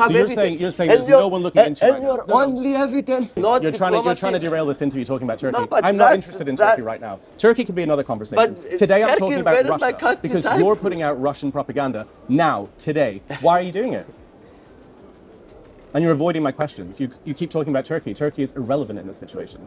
So you're saying there's no one looking into it right now. And your only evidence, not You're trying to derail this interview talking about Turkey. I'm not interested in Turkey right now. Turkey can be another conversation. Today I'm talking about Russia because you're putting out Russian propaganda now, today. Why are you doing it? And you're avoiding my questions. You keep talking about Turkey. Turkey is irrelevant in this situation.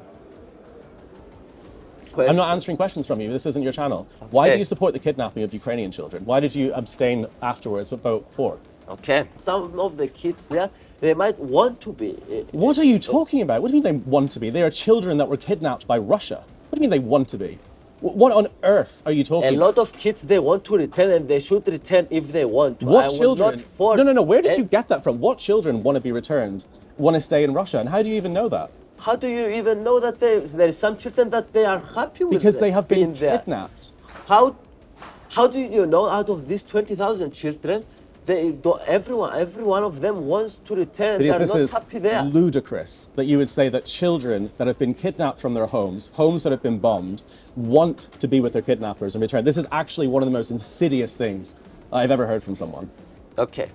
I'm not answering questions from you. This isn't your channel. Why do you support the kidnapping of Ukrainian children? Why did you abstain afterwards but vote for? Okay. Some of the kids there, they might want to be. What are you talking about? What do you mean they want to be? They are children that were kidnapped by Russia. What do you mean they want to be? What on earth are you talking about? A lot of kids, they want to return, and they should return if they want to. What children? Not force No. Where did you get that from? What children want to be returned, want to stay in Russia? And how do you even know that? How do you even know that there is some children that they are happy with? Because they have been kidnapped. How do you know out of these 20,000 children, every one of them wants to return? They are not happy there. This is ludicrous that you would say that children that have been kidnapped from their homes that have been bombed, want to be with their kidnappers and return. This is actually one of the most insidious things I've ever heard from someone. Okay.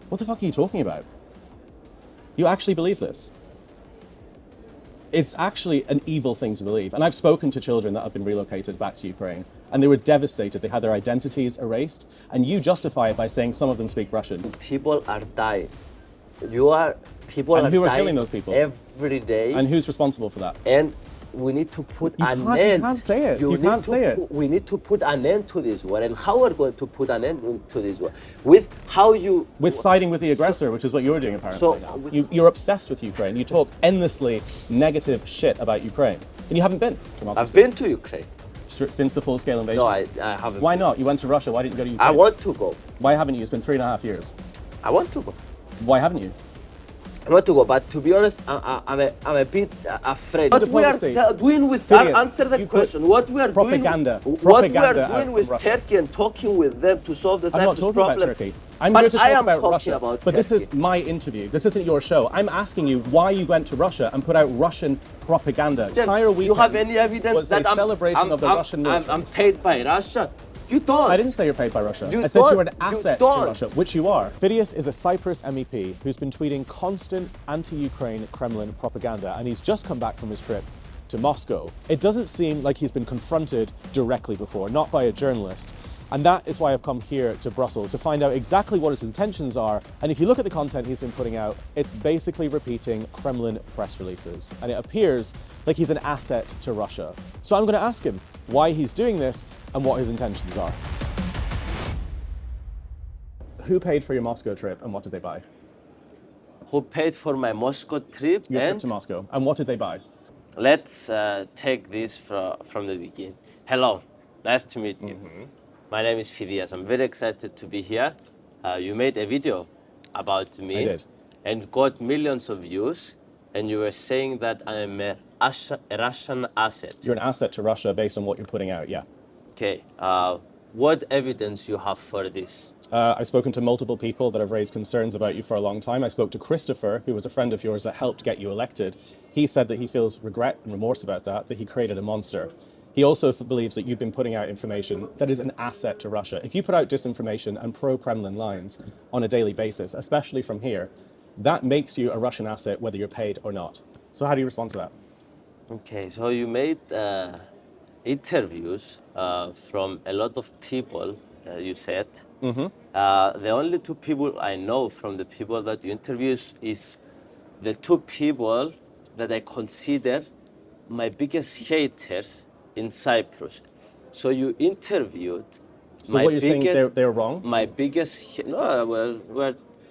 What the fuck are you talking about? You actually believe this? It's actually an evil thing to believe. And I've spoken to children that have been relocated back to Ukraine, and they were devastated. They had their identities erased, and you justify it by saying some of them speak Russian. People are dying. People are dying. And who are killing those people? Every day. And who's responsible for that? And we need to put an You end. can't say it. You can't say it. We need to put an end to this war. And how we're going to put an end to this war? With siding with the aggressor, which is what you're doing apparently now. You're obsessed with Ukraine. You talk endlessly negative shit about Ukraine. And you haven't been. I've been to Ukraine. Since the full-scale invasion? No, I haven't. Why not? You went to Russia. Why didn't you go to Ukraine? I want to go. Why haven't you? It's been 3.5 years. I want to go. Why haven't you? I want to go, but to be honest, I'm a bit afraid. What we are doing with answer the question. What we are doing with Turkey and talking with them to solve the Cyprus problem. I'm not talking about Turkey. I'm here to talk about Russia. But this is my interview. This isn't your show. I'm asking you why you went to Russia and put out Russian propaganda. You have any evidence that celebration of the Russian military. I'm paid by Russia? You don't. I didn't say you're paid by Russia. I said you're an asset to Russia, which you are. Fidias is a Cyprus MEP who's been tweeting constant anti-Ukraine Kremlin propaganda, and he's just come back from his trip to Moscow. It doesn't seem like he's been confronted directly before, not by a journalist. And that is why I've come here to Brussels, to find out exactly what his intentions are. And if you look at the content he's been putting out, it's basically repeating Kremlin press releases. And it appears like he's an asset to Russia. So I'm going to ask him why he's doing this and what his intentions are. Who paid for your Moscow trip and what did they buy? Who paid for my Moscow trip? Your trip to Moscow. And what did they buy? Let's take this from the beginning. Hello, nice to meet you. My name is Fidias. I'm very excited to be here. You made a video about me. I did. And got millions of views. And you were saying that I'm a Russian asset. You're an asset to Russia based on what you're putting out, yeah. Okay. What evidence you have for this? I've spoken to multiple people that have raised concerns about you for a long time. I spoke to Christopher, who was a friend of yours that helped get you elected. He said that he feels regret and remorse about that he created a monster. He also believes that you've been putting out information that is an asset to Russia. If you put out disinformation and pro-Kremlin lines on a daily basis, especially from here, that makes you a Russian asset whether you're paid or not. So how do you respond to that? Okay, so you made interviews from a lot of people, you said. The only two people I know from the people that you interviewed is the two people that I consider my biggest haters in Cyprus. So you interviewed so what you're saying they're wrong? My biggest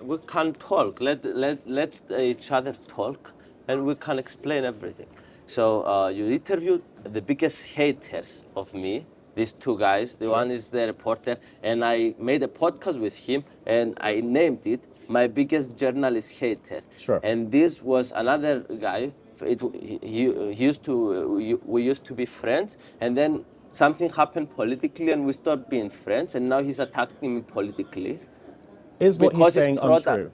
we can talk. Let each other talk, and we can explain everything. So you interviewed the biggest haters of me. These two guys. The one is the reporter, and I made a podcast with him, and I named it "My Biggest Journalist Hater." Sure. And this was another guy. We used to be friends, and then something happened politically, and we stopped being friends, and now he's attacking me politically. Is what he's saying untrue?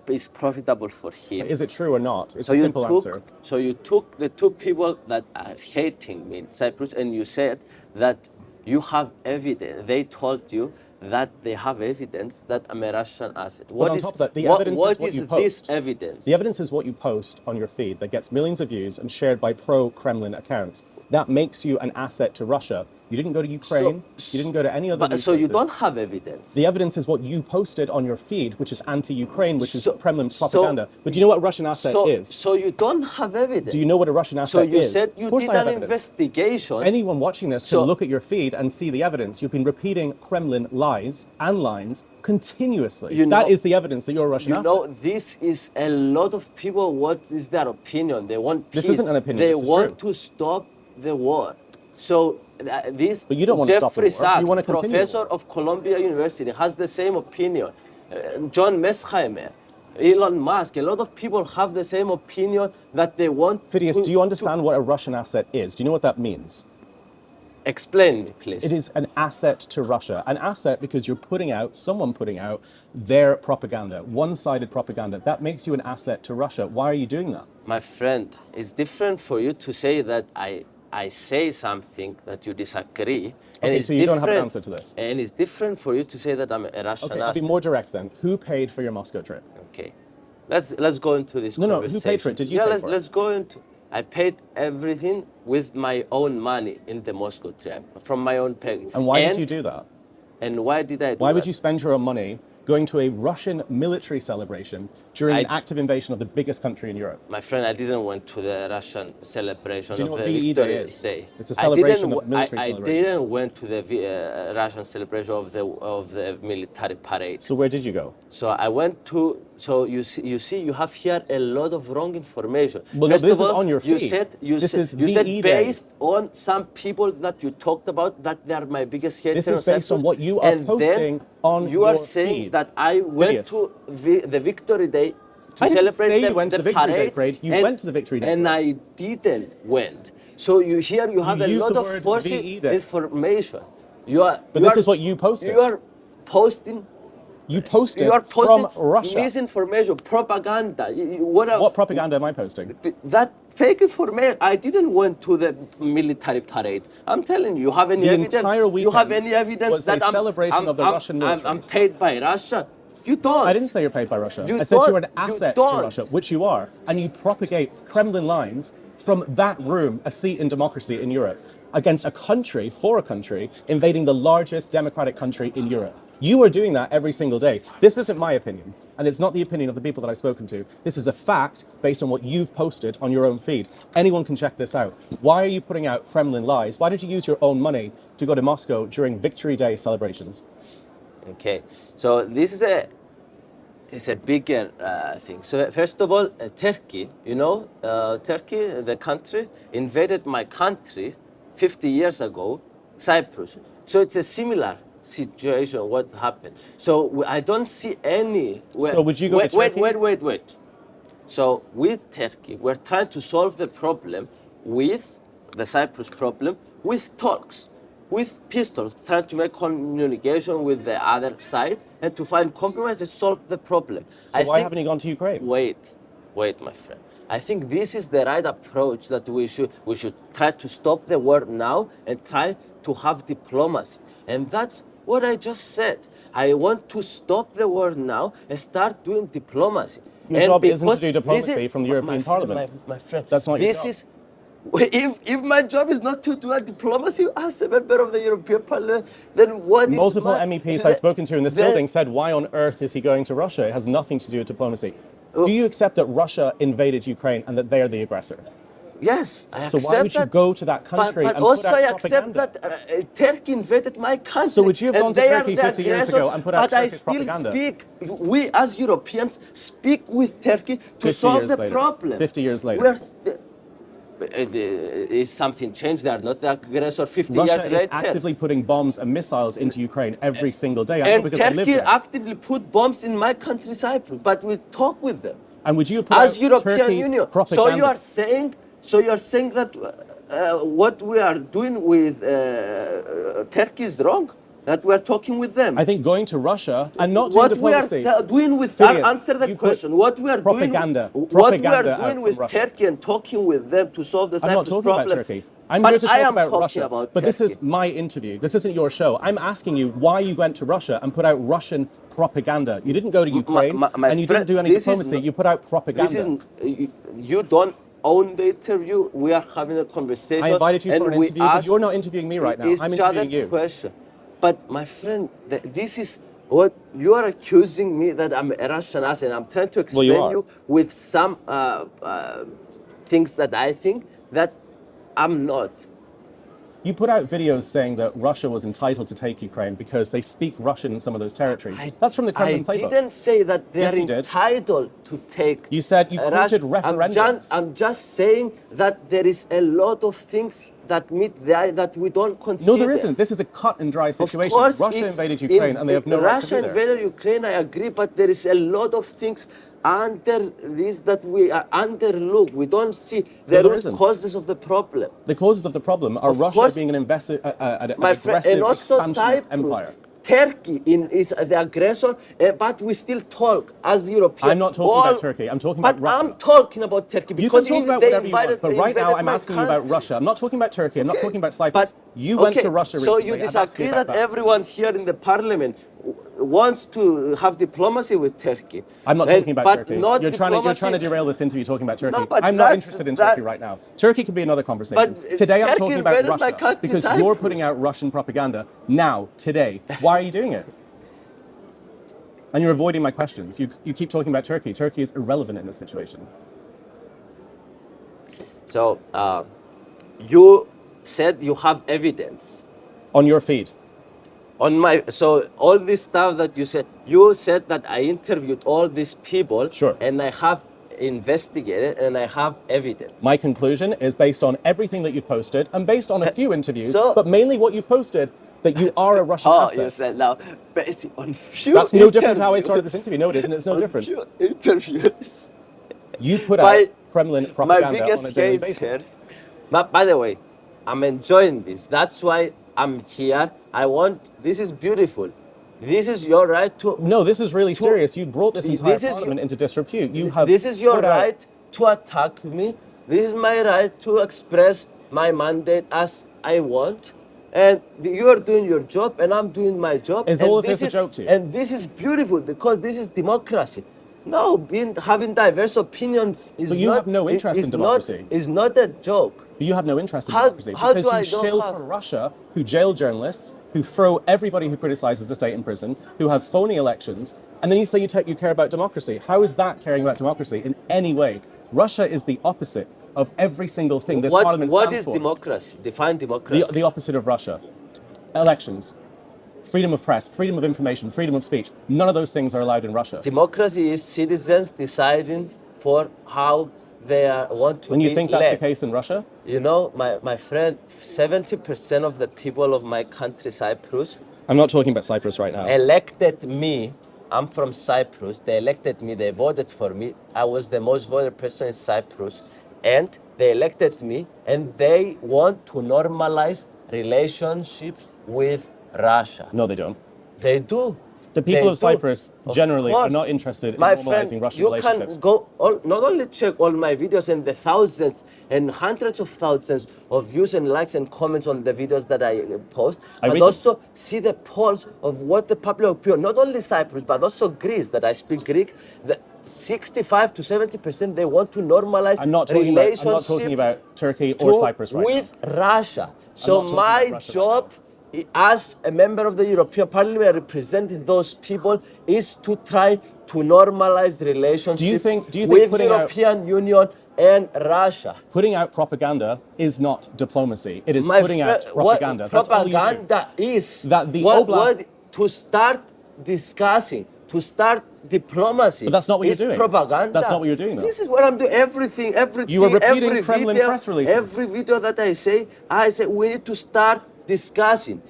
It's profitable for him. Is it true or not? It's a simple answer. So you took the two people that are hating me in Cyprus, and you said that you have evidence. They told you that they have evidence that I'm a Russian asset. But on top of that, the evidence is what you post. This evidence? The evidence is what you post on your feed that gets millions of views and shared by pro-Kremlin accounts. That makes you an asset to Russia. You didn't go to Ukraine. You didn't go to any other So you don't have evidence. The evidence is what you posted on your feed, which is anti-Ukraine, which is Kremlin propaganda. But do you know what a Russian asset is? So you don't have evidence. Do you know what a Russian asset is? So you said you did an investigation. Anyone watching this can look at your feed and see the evidence. You've been repeating Kremlin lies and lines continuously. That is the evidence that you're a Russian asset. You know, this is a lot of people. What is their opinion? They want peace. This isn't an opinion. They want to stop the war. So this but you don't want Jeffrey to stop the war. You want Sachs, to continue professor of Columbia University, has the same opinion. John Mearsheimer, Elon Musk, a lot of people have the same opinion that they want. Fidias, do you understand what a Russian asset is? Do you know what that means? Explain me, please. It is an asset to Russia. An asset because you're someone putting out their propaganda, one-sided propaganda. That makes you an asset to Russia. Why are you doing that? My friend, it's different for you to say that I say something that you disagree. Okay, so you don't have an answer to this. And it's different for you to say that I'm a Russian Okay, asset. I'll be more direct then. Who paid for your Moscow trip? Okay, let's go into this conversation. No, who paid for it? Did you pay for it? Let's go into. I paid everything with my own money in the Moscow trip, from my own pay. And why did you do that? And why did I do that? Why would you spend your own money going to a Russian military celebration during an active invasion of the biggest country in Europe? My friend, I didn't went to the Russian celebration Do you know of what the VE Victory Day is? Day. It's a celebration of military I celebration. didn't went to the Russian celebration of the military parade. So where did you go? So I went to. So you see, you have here a lot of wrong information. Well, First no, this of is all, on your feed. You said based on some people that you talked about that they are my biggest haters. This is based on what you are posting on you your are saying feed. that I went to the Victory Day to I didn't celebrate say you went to the Victory Day parade. You went to the Victory Day and parade. I didn't went. So you have a used lot the of word false VE Day. information. But this is what you posted. You are posting. You posted You are posting from Russia. misinformation, propaganda. What propaganda am I posting? That fake information. I didn't went to the military parade. I'm telling you, you have any evidence? Entire You have weekend any evidence was that a celebration of the Russian military. I'm paid by Russia? You don't. I didn't say you're paid by Russia. You I said you're an don't. asset You to don't. Russia, which you are. And you propagate Kremlin lines from that room, a seat in democracy in Europe, against a country, for a country, invading the largest democratic country in Europe. You are doing that every single day. This isn't my opinion, and it's not the opinion of the people that I've spoken to. This is a fact based on what you've posted on your own feed. Anyone can check this out. Why are you putting out Kremlin lies? Why did you use your own money to go to Moscow during Victory Day celebrations? Okay, so this is a bigger thing. So first of all, Turkey, Turkey, the country, invaded my country 50 years ago, Cyprus. So it's a similar situation, what happened. So I don't see any... So would you go to Turkey? Wait. So with Turkey, we're trying to solve the problem with the Cyprus problem with talks, with pistols, trying to make communication with the other side and to find compromise and solve the problem. So why haven't you gone to Ukraine? Wait, my friend. I think this is the right approach that we should try to stop the war now and try to have diplomacy. And that's what I just said. I want to stop the war now and start doing diplomacy. Your job isn't to do diplomacy from the European Parliament. My friend, that's not your job. If my job is not to do a diplomacy as a member of the European Parliament, then what Multiple is MEPs I've spoken to in this building said, why on earth is he going to Russia? It has nothing to do with diplomacy. Do you accept that Russia invaded Ukraine and that they are the aggressor? Yes, I accept that. So why would you go to that country but and also put out I accept propaganda? that Turkey invaded my country. So would you have gone to Turkey 50 years ago and put out Turkish propaganda? But I still speak, we as Europeans speak with Turkey to solve the problem. 50 years later. Is something changed? They are not the aggressor 50 Russia years later. is actively putting bombs and missiles into Ukraine every single day. And Turkey actively put bombs in my country, Cyprus, but we talk with them. And would you put as out European Turkey Union? propaganda? So you are saying that what we are doing with Turkey is wrong? That we are talking with them? I think going to Russia and not doing diplomacy. What we are doing with Fidias, answer the question. What we are propaganda doing with out Turkey and talking with them to solve the Cyprus problem. I'm not talking about Turkey. I'm but here to I talk am about talking Russia. about But this Turkey. is my interview. This isn't your show. I'm asking you why you went to Russia and put out Russian propaganda. You didn't go to Ukraine, and you didn't do any diplomacy. You put out propaganda. This is you don't own the interview. We are having a conversation. I invited you and for an we interview, but ask you're not interviewing me right now. each I'm other interviewing you. question. But my friend, this is what you are accusing me that I'm a Russian asset. I'm trying to explain are. you with some things that I think that I'm not. You put out videos saying that Russia was entitled to take Ukraine because they speak Russian in some of those territories. That's from the Kremlin playbook. I didn't say that they Yes, are you did. entitled to take. You said you quoted referendums. I'm just saying that there is a lot of things that meet the eye that we don't consider. No, there isn't. This is a cut and dry situation. Of course, Russia invaded Ukraine and they have no right to be Russia there. invaded Ukraine, I agree, but there is a lot of things under this that we are underlook. We don't see the root causes of the problem. The causes of the problem are Russia being an aggressive, and also expansionist Cyprus. empire. Turkey is the aggressor, but we still talk as Europeans. I'm not talking about Turkey. I'm talking about Russia. But I'm talking about Turkey because you can talk about whatever you want, but right now I'm asking you about Russia. I'm not talking about Turkey. I'm not talking about Cyprus. You went to Russia recently. So you disagree that everyone here in the parliament wants to have diplomacy with Turkey? I'm not talking about Turkey. You're trying to derail this interview talking about Turkey. No, but I'm not interested in Turkey right now. Turkey could be another conversation. But today I'm Turkey talking about invaded my Russia country, because Cyprus. you're putting out Russian propaganda now, today. Why are you doing it? And you're avoiding my questions. You keep talking about Turkey. Turkey is irrelevant in this situation. So you said you have evidence on your feed. So all this stuff that you said that I interviewed all these people, sure, and I have investigated and I have evidence. My conclusion is based on everything that you've posted and based on a few interviews, but mainly what you've posted, that you are a Russian asset. You said now, based on few That's no different to how I started this interview. No, it isn't. It's no different. Few interviews. You put out Kremlin propaganda on a daily basis. But by the way, I'm enjoying this. That's why I'm here. This is beautiful. This is your right to... No, this is really serious. You brought this entire parliament into disrepute. This is your right to attack me. This is my right to express my mandate as I want. And you are doing your job and I'm doing my job. Is all of this a joke to you? And this is beautiful because this is democracy. No, having diverse opinions is but you have no interest in democracy. It's not a joke. But you have no interest in democracy because you shield for Russia, who jail journalists, who throw everybody who criticizes the state in prison, who have phony elections, and then you say you care about democracy. How is that caring about democracy in any way? Russia is the opposite of every single thing this parliament stands for. What is democracy? Define democracy. The opposite of Russia. Elections. Freedom of press, freedom of information, freedom of speech. None of those things are allowed in Russia. Democracy is citizens deciding for how they want to be And you think that's led. the case in Russia? You know, my friend, 70% of the people of my country, Cyprus... I'm not talking about Cyprus right now. ...elected me. I'm from Cyprus. They elected me. They voted for me. I was the most voted person in Cyprus. And they elected me. And they want to normalize relationship with Russia. No, they don't. They do. The people of Cyprus generally are not interested in normalizing Russian relationships. You can go not only check all my videos and the thousands and hundreds of thousands of views and likes and comments on the videos that I post, but also see the polls of what the public opinion, not only Cyprus, but also Greece, that I speak Greek, the 65 to 70% they want to normalize relationship. I'm not talking about Turkey or Cyprus right with Russia. So my job as a member of the European Parliament representing those people is to try to normalize relations with the European Union and Russia. Putting out propaganda is not diplomacy. It is putting out propaganda. What propaganda is that the oblast to start discussing, to start diplomacy. But that's not what you're doing. Propaganda. That's not what you're doing, though. This is what I'm doing. Everything. You are repeating Kremlin press releases. Every video that I say we need to start discussing.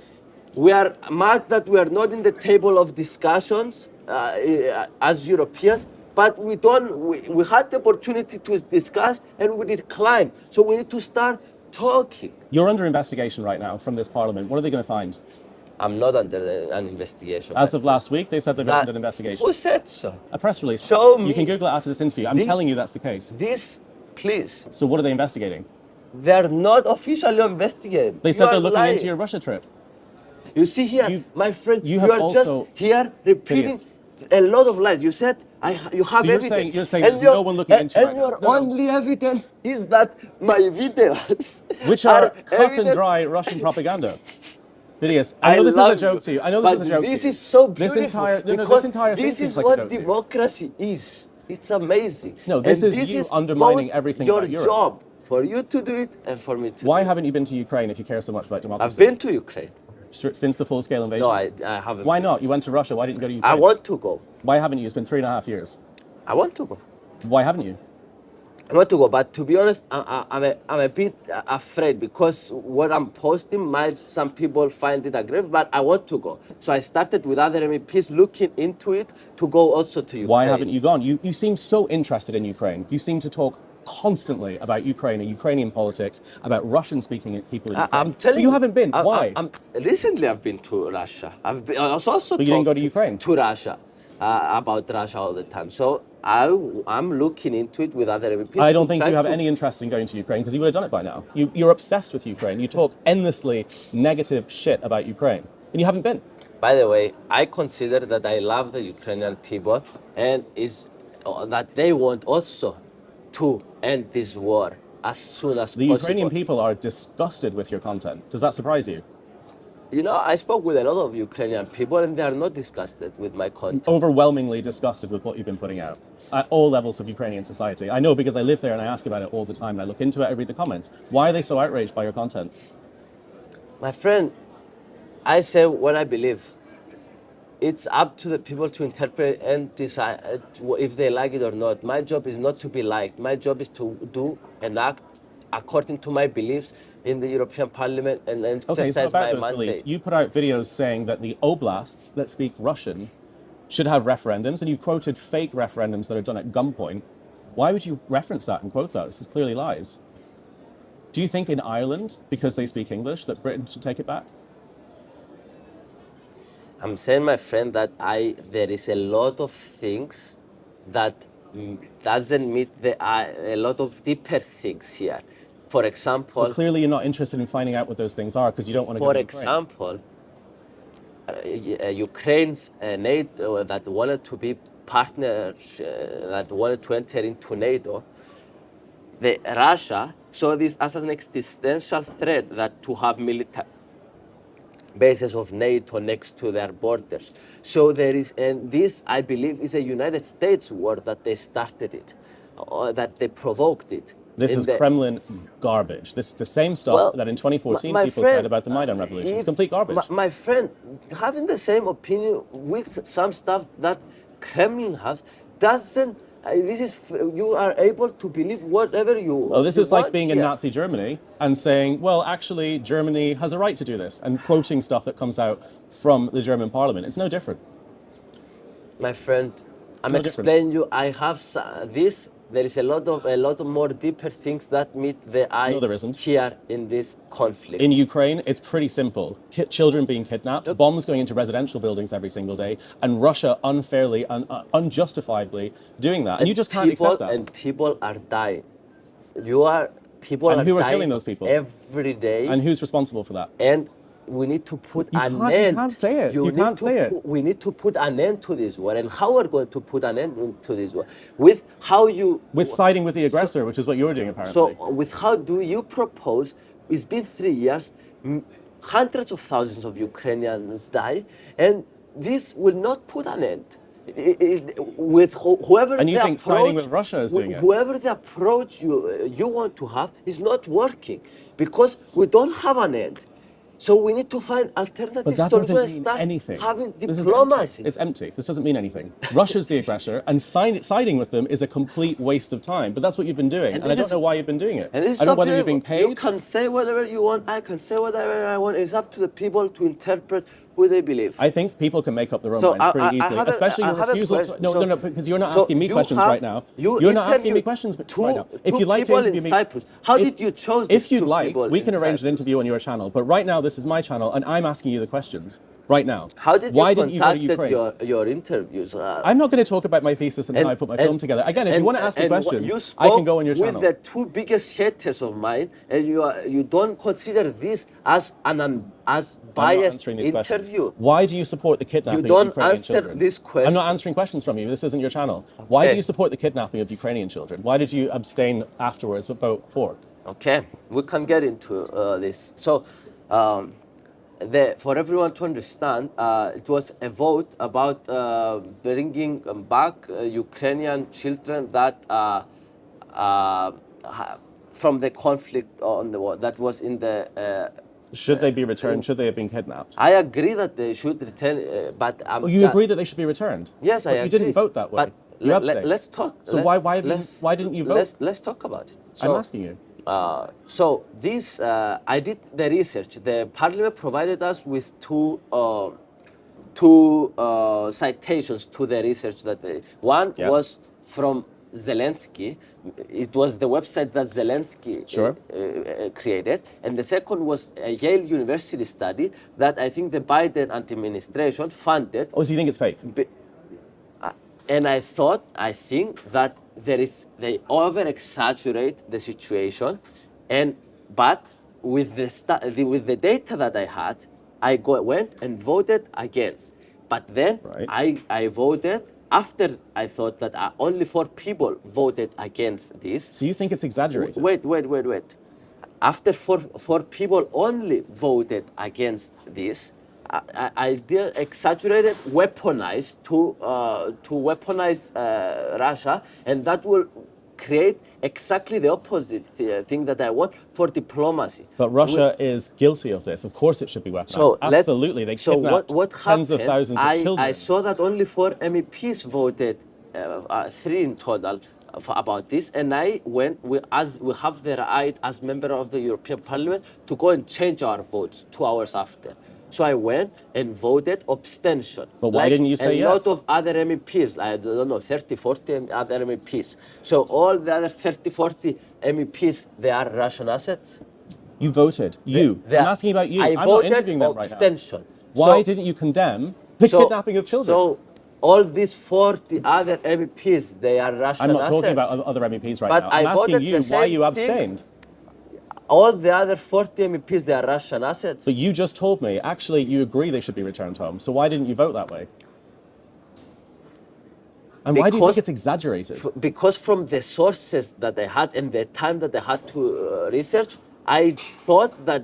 We are mad that we are not in the table of discussions as Europeans, but we had the opportunity to discuss and we declined. So we need to start talking. You're under investigation right now from this parliament. What are they going to find? I'm not under an investigation. As of last week, they said they were under an investigation. Who said so? A press release. Show me. You can Google it after this interview. I'm telling you that's the case. This, please. So what are they investigating? They're not officially investigated. They You said are they're looking lying. into your Russia trip. You see here, my friend, you you have are just also- here repeating Phidias. a lot of lies. You said you have you're evidence. saying there's no one looking into it and right now. your No, no. only evidence is that my videos Which are cut and evidence. dry Russian propaganda. Phidias, I know this is a love joke you, to you. I know but this is a joke this to you. is so This beautiful this entire thing this seems is like a what joke to you. democracy is. It's amazing. No, this And is you undermining both everything your about Europe. job for you to do it and for me to Why do haven't you been to Ukraine if you care so much about it. democracy? I've been to Ukraine. Since the full-scale invasion? No, I haven't. Why been. not? You went to Russia. Why didn't you go to Ukraine? I want to go. Why haven't you? It's been 3.5 years. I want to go. Why haven't you? I want to go, but to be honest, I'm a bit afraid because what I'm posting might some people find it aggressive, but I want to go. So I started with other MEPs looking into it to go also to Ukraine. Why haven't you gone? You seem so interested in Ukraine. You seem to talk constantly about Ukraine and Ukrainian politics, about Russian-speaking people in Ukraine. I'm telling but you haven't been. Why? Recently, I've been to Russia. I was also But you didn't go to Ukraine? To Russia. About Russia all the time. So I'm looking into it with other MEPs. I don't think you have any interest in going to Ukraine because you would have done it by now. You're obsessed with Ukraine. You talk endlessly negative shit about Ukraine, and you haven't been. By the way, I consider that I love the Ukrainian people and that they want also to end this war as soon as The possible. Ukrainian people are disgusted with your content. Does that surprise you? You know, I spoke with a lot of Ukrainian people and they are not disgusted with my content. Overwhelmingly disgusted with what you've been putting out at all levels of Ukrainian society. I know because I live there and I ask about it all the time and I look into it, I read the comments. Why are they so outraged by your content? My friend, I say what I believe. It's up to the people to interpret and decide if they like it or not. My job is not to be liked. My job is to do and act according to my beliefs in the European Parliament and exercise so about my those mandate. beliefs, you put out videos saying that the oblasts that speak Russian should have referendums, and you quoted fake referendums that are done at gunpoint. Why would you reference that and quote that? This is clearly lies. Do you think in Ireland, because they speak English, that Britain should take it back? I'm saying, my friend, that there is a lot of things that doesn't meet a lot of deeper things here. For example, Well, clearly you're not interested in finding out what those things are because you don't want to go to Ukraine. example, Ukraine's NATO that wanted to be partners, that wanted to enter into NATO, Russia saw this as an existential threat that to have military bases of NATO next to their borders. So there is, and this I believe is a United States war that they started it, that they provoked it. This is Kremlin garbage. This is the same stuff that in 2014 people said about the Maidan revolution. It's complete garbage. My friend, having the same opinion with some stuff that Kremlin has doesn't. This is you are able to believe whatever you. Well, this is like being here. in Nazi Germany and saying, well, actually, Germany has a right to do this, and quoting stuff that comes out from the German parliament. It's no different. My friend, I'm explaining you. I have this. There is a lot of more deeper things that meet the eye. No, there isn't. Here in this conflict. In Ukraine, it's pretty simple. Children being kidnapped, bombs going into residential buildings every single day, and Russia unfairly and unjustifiably doing that. And you just can't accept that. And people are dying. People and are who are dying killing those people? every day. And who's responsible for that? And we need to put an end. You can't say it. You can't say it. We need to put an end to this war. And how we're going to put an end to this war? With how you... With siding with the aggressor, which is what you're doing apparently. So with how do you propose, it's been 3 years, hundreds of thousands of Ukrainians die, and this will not put an end. With whoever and you the think approach, siding with Russia is doing it? Whoever the approach you want to have is not working because we don't have an end. So we need to find alternative But that solutions and doesn't mean start anything. having This diplomacy. It's empty. This doesn't mean anything. Russia's the aggressor, and siding with them is a complete waste of time. But that's what you've been doing, and I don't know why you've been doing it. And this is I don't know so whether you're being beautiful. paid. You can say whatever you want. I can say whatever I want. It's up to the people to interpret who they believe. I think people can make up their own So minds pretty easily, especially your refusal to... No, because you're not asking me questions right now. You're not asking me questions right now. If you'd like to interview me... Cyprus. How did you choose If you'd two like, people we can in arrange an Cyprus? interview on your channel. But right now, this is my channel, and I'm asking you the questions. right now. How did Why you didn't you go to conduct Ukraine? your interviews? I'm not going to talk about my thesis and how I put my film together. Again, if you want to ask me questions, I can go on your with channel. the two biggest haters of mine, and you don't consider this as as biased interview. Questions. Why do you support the kidnapping You don't of Ukrainian answer children? these questions. I'm not answering questions from you. This isn't your channel. Why do you support the kidnapping of Ukrainian children? Why did you abstain afterwards but vote for? Okay, we can get into this. So, for everyone to understand, it was a vote about bringing back Ukrainian children that from the conflict on the war that was in the. Should they be returned? Should they have been kidnapped? I agree that they should return, but you agree that they should be returned? Yes, I agree. You didn't vote that way. But let's talk. So why didn't you vote? Let's talk about it. So, I'm asking you. So this, I did the research. The parliament provided us with two citations to the research that one was from Zelensky. It was the website that Zelensky created, and the second was a Yale University study that I think the Biden administration funded. Oh, so you think it's fake? And I think that they over exaggerate the situation, but with the data that I had, I went and voted against. But then I voted after I thought that only 4 people voted against this. So you think it's exaggerated? Wait. After four people only voted against this, I did exaggerated, weaponize to weaponize Russia, and that will create exactly the opposite thing that I want for diplomacy. But Russia is guilty of this. Of course, it should be weaponized. So absolutely, they kidnapped tens of thousands of children. I saw that only 4 MEPs voted, 3 in total, about this, and I went. We have the right as member of the European Parliament to go and change our votes 2 hours after. So I went and voted abstention. But why didn't you say yes? A lot of other MEPs, I don't know, 30, 40 other MEPs. So all the other 30, 40 MEPs, they are Russian assets. You voted. I'm asking about you. I'm not interviewing them right now. Abstention. Why didn't you condemn the kidnapping of children? So all these 40 other MEPs, they are Russian assets. I'm not talking about other MEPs right now. I'm asking you why you abstained. All the other 40 MEPs, they are Russian assets. But you just told me, actually, you agree they should be returned home. So why didn't you vote that way? And why do you think it's exaggerated? Because from the sources that I had and the time that I had to research, I thought that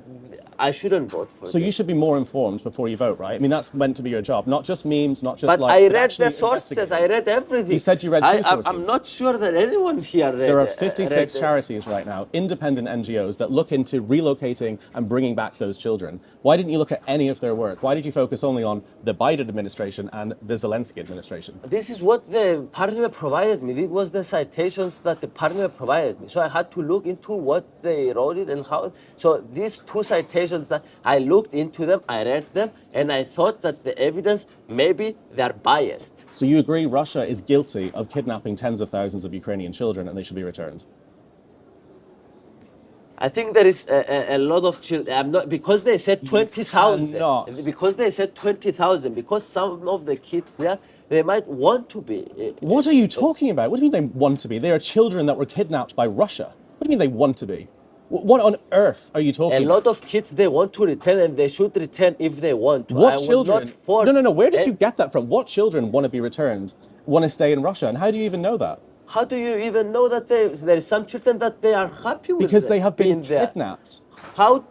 I shouldn't vote for So you should be more informed before you vote, right? I mean, that's meant to be your job. Not just memes, not just but likes. I read the sources, I read everything. You said you read 2 sources. I'm not sure that anyone here read. There are 56 charities right now, independent NGOs, that look into relocating and bringing back those children. Why didn't you look at any of their work? Why did you focus only on the Biden administration and the Zelensky administration? This is what the parliament provided me. This was the citations that the parliament provided me. So I had to look into what they wrote it and how. So these 2 citations that I looked into them, I read them, and I thought that the evidence, maybe they're biased. So you agree Russia is guilty of kidnapping tens of thousands of Ukrainian children and they should be returned? I think there is a lot of children. Because they said 20,000. Because they said 20,000. Because some of the kids there, they might want to be. What are you talking about? What do you mean they want to be? They are children that were kidnapped by Russia. What do you mean they want to be? What on earth are you talking about? A lot of kids, they want to return, and they should return if they want to. What children? Not force. No. Where did you get that from? What children want to be returned, want to stay in Russia? And how do you even know that? How do you even know that there is some children that they are happy with? Because they have been kidnapped. How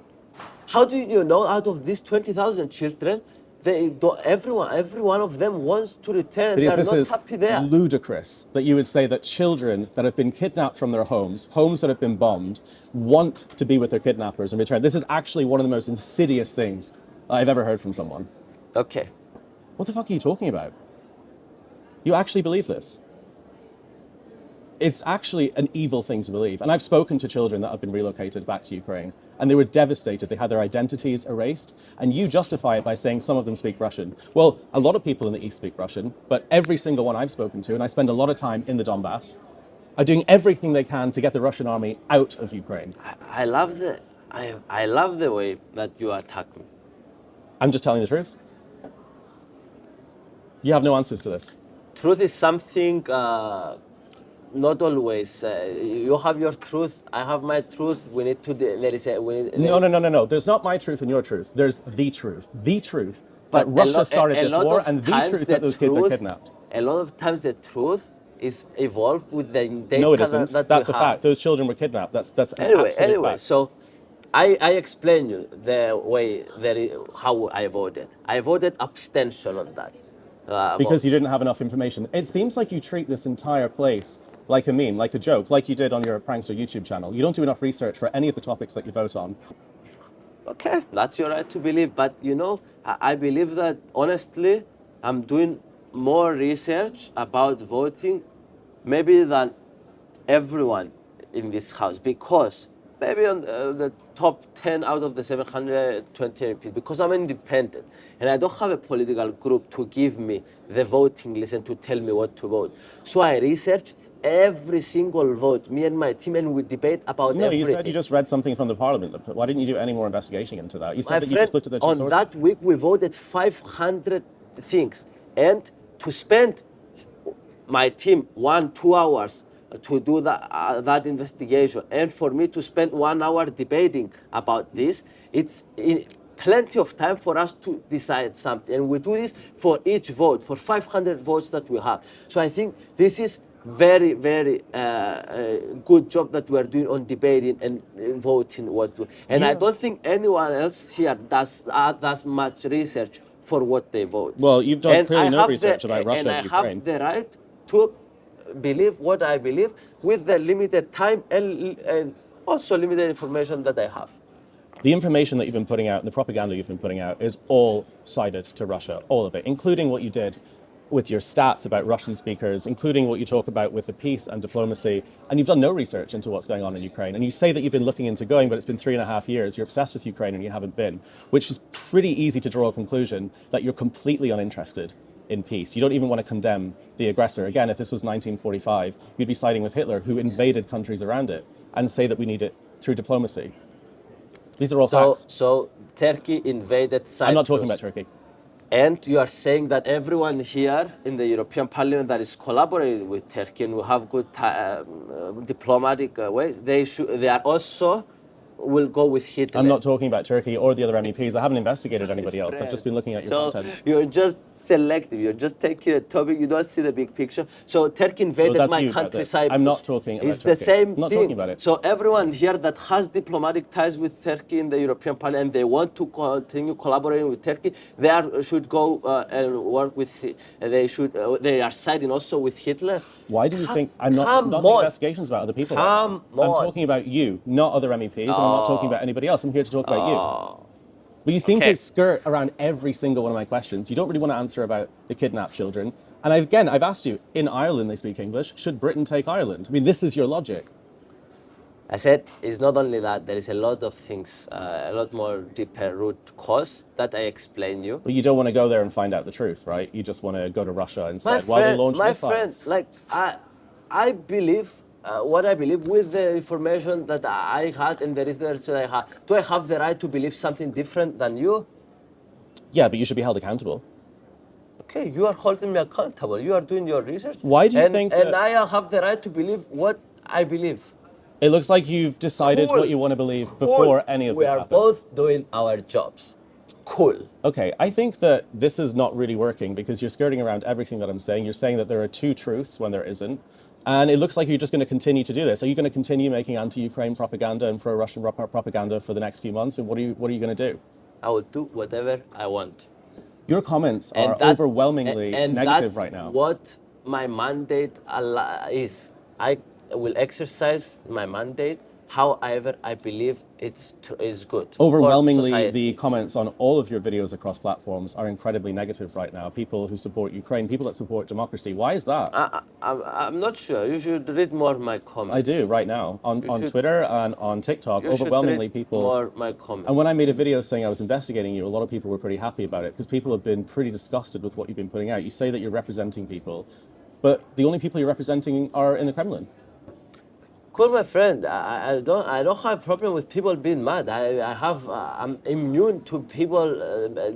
do you know out of these 20,000 children, every one of them wants to return? They're not happy there. This is ludicrous that you would say that children that have been kidnapped from their homes that have been bombed, want to be with their kidnappers and return. This is actually one of the most insidious things I've ever heard from someone. Okay. What the fuck are you talking about? You actually believe this? It's actually an evil thing to believe. And I've spoken to children that have been relocated back to Ukraine, and they were devastated. They had their identities erased, and you justify it by saying some of them speak Russian. Well, a lot of people in the East speak Russian, but every single one I've spoken to, and I spend a lot of time in the Donbass, are doing everything they can to get the Russian army out of Ukraine. I love the way that you attack me. I'm just telling the truth. You have no answers to this. Truth is something, not always. You have your truth, I have my truth. We need to, there is a, No. There's not my truth and your truth. There's the truth. The truth that But Russia started this war, and the times truth that those kids are kidnapped. A lot of times the truth is evolved with the data No, it isn't. That's a have. fact. Those children were kidnapped. That's an absolute fact. So I explain you the way how I voted. I voted abstention on that. Because you didn't have enough information. It seems like you treat this entire place like a meme, like a joke, like you did on your Prankster YouTube channel. You don't do enough research for any of the topics that you vote on. Okay, that's your right to believe. But you know, I believe that honestly, I'm doing more research about voting maybe than everyone in this house, because maybe on the top 10 out of the 720 MPs, because I'm independent and I don't have a political group to give me the voting list and to tell me what to vote. So I research every single vote, me and my team, and we debate about everything. No, you said you just read something from the parliament. Why didn't you do any more investigation into that? You said that you just looked at the two sources. On that week, we voted 500 things. And to spend my team 1-2 hours to do that investigation, and for me to spend 1 hour debating about this, it's plenty of time for us to decide something. And we do this for each vote, for 500 votes that we have. So I think this is very, very good job that we're doing on debating and voting what to. And I don't think anyone else here does much research for what they vote. Well, you've done clearly no research about Russia and Ukraine. And I have the right to believe what I believe with the limited time and also limited information that I have. The information that you've been putting out and the propaganda you've been putting out is all sided to Russia, all of it, including what you did with your stats about Russian speakers, including what you talk about with the peace and diplomacy, and you've done no research into what's going on in Ukraine. And you say that you've been looking into going, but it's been 3.5 years. You're obsessed with Ukraine and you haven't been, which is pretty easy to draw a conclusion that you're completely uninterested in peace. You don't even want to condemn the aggressor. Again, if this was 1945, you'd be siding with Hitler, who invaded countries around it, and say that we need it through diplomacy. These are all facts. So Turkey invaded Cyprus. I'm not talking about Turkey. And you are saying that everyone here in the European Parliament that is collaborating with Turkey and will have good diplomatic ways, they are also will go with Hitler. I'm not talking about Turkey or the other MEPs. I haven't investigated anybody else. I've just been looking at your content. So you're just selective. You're just taking a topic. You don't see the big picture. So Turkey invaded my country, Cyprus. I'm not talking about It's the same I'm not thing. talking about it. So everyone here that has diplomatic ties with Turkey in the European Parliament, and they want to continue collaborating with Turkey, should go and work with. They are siding also with Hitler. Why do you think I'm not doing investigations about other people? I'm talking about you, not other MEPs, and I'm not talking about anybody else. I'm here to talk about you. But you seem to skirt around every single one of my questions. You don't really want to answer about the kidnapped children. And I've asked you, in Ireland they speak English. Should Britain take Ireland? I mean, this is your logic. I said it's not only that, there is a lot of things, a lot more deeper root cause that I explain you. But you don't want to go there and find out the truth, right? You just want to go to Russia instead while they launch missiles. My friend, like I believe what I believe with the information that I had and the research that I had. Do I have the right to believe something different than you? Yeah, but you should be held accountable. Okay, you are holding me accountable. You are doing your research. Why do you think that... And I have the right to believe what I believe. It looks like you've decided what you want to believe before any of this happened. We are both doing our jobs. Cool. Okay, I think that this is not really working because you're skirting around everything that I'm saying. You're saying that there are two truths when there isn't. And it looks like you're just going to continue to do this. Are you going to continue making anti-Ukraine propaganda and pro-Russian propaganda for the next few months? And what are you going to do? I will do whatever I want. Your comments are overwhelmingly negative right now. And that's what my mandate is. I will exercise my mandate however I believe is good. Overwhelmingly, the comments on all of your videos across platforms are incredibly negative right now. People who support Ukraine, people that support democracy. Why is that? I'm not sure. You should read more of my comments. I do right now on Twitter and on TikTok. Overwhelmingly, people. More my comments. And when I made a video saying I was investigating you, a lot of people were pretty happy about it because people have been pretty disgusted with what you've been putting out. You say that you're representing people, but the only people you're representing are in the Kremlin. Cool, my friend. I don't have a problem with people being mad. I'm immune to people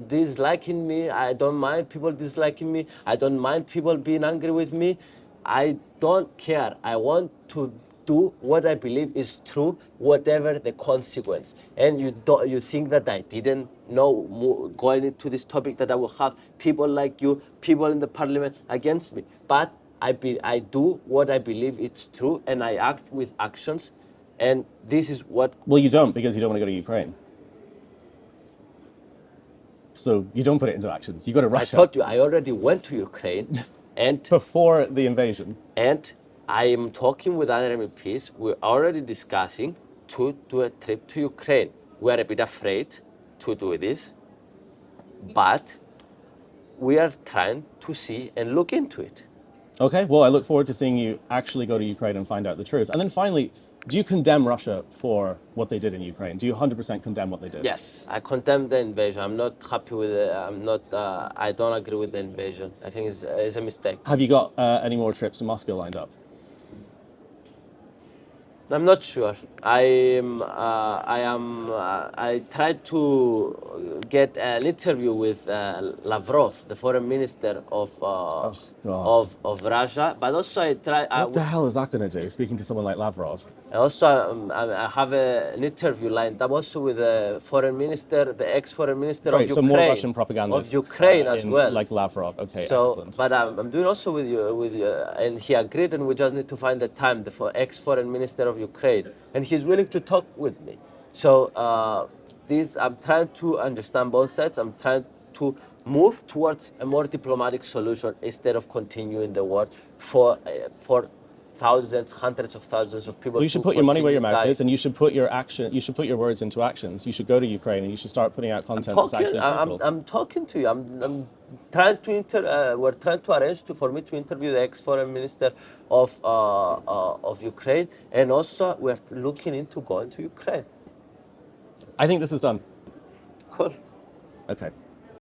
disliking me. I don't mind people disliking me. I don't mind people being angry with me. I don't care. I want to do what I believe is true, whatever the consequence. And you think that I didn't know going into this topic that I will have people like you, people in the parliament against me. But I do what I believe it's true, and I act with actions, and this is what... Well, you don't, because you don't want to go to Ukraine. So you don't put it into actions. You go to Russia. I told you, I already went to Ukraine, and... Before the invasion. And I am talking with other MEPs. We're already discussing to do a trip to Ukraine. We're a bit afraid to do this, but we are trying to see and look into it. Okay, well, I look forward to seeing you actually go to Ukraine and find out the truth. And then finally, do you condemn Russia for what they did in Ukraine? Do you 100% condemn what they did? Yes, I condemn the invasion. I'm not happy with it. I don't agree with the invasion. I think it's a mistake. Have you got any more trips to Moscow lined up? I'm not sure. I tried to get an interview with Lavrov, the foreign minister of Russia, but also I tried. What the hell is that going to do, speaking to someone like Lavrov? Also, I have an interview lined up also with the foreign minister, the ex-foreign minister of Ukraine. So more Russian propagandists of Ukraine as well, like Lavrov. Okay, so, excellent. But I'm doing also with you, and he agreed, and we just need to find the time. The ex-foreign minister of Ukraine, and he's willing to talk with me. So I'm trying to understand both sides. I'm trying to move towards a more diplomatic solution instead of continuing the war for thousands, hundreds of thousands of people. Well, you should put your money where your mouth is, and you should put your words into actions. You should go to Ukraine and you should start putting out content that's actually fruitful. I'm talking to you. I'm trying to we're trying to arrange for me to interview the ex-foreign minister of Ukraine, and also we're looking into going to Ukraine. I think this is done. Cool. Okay.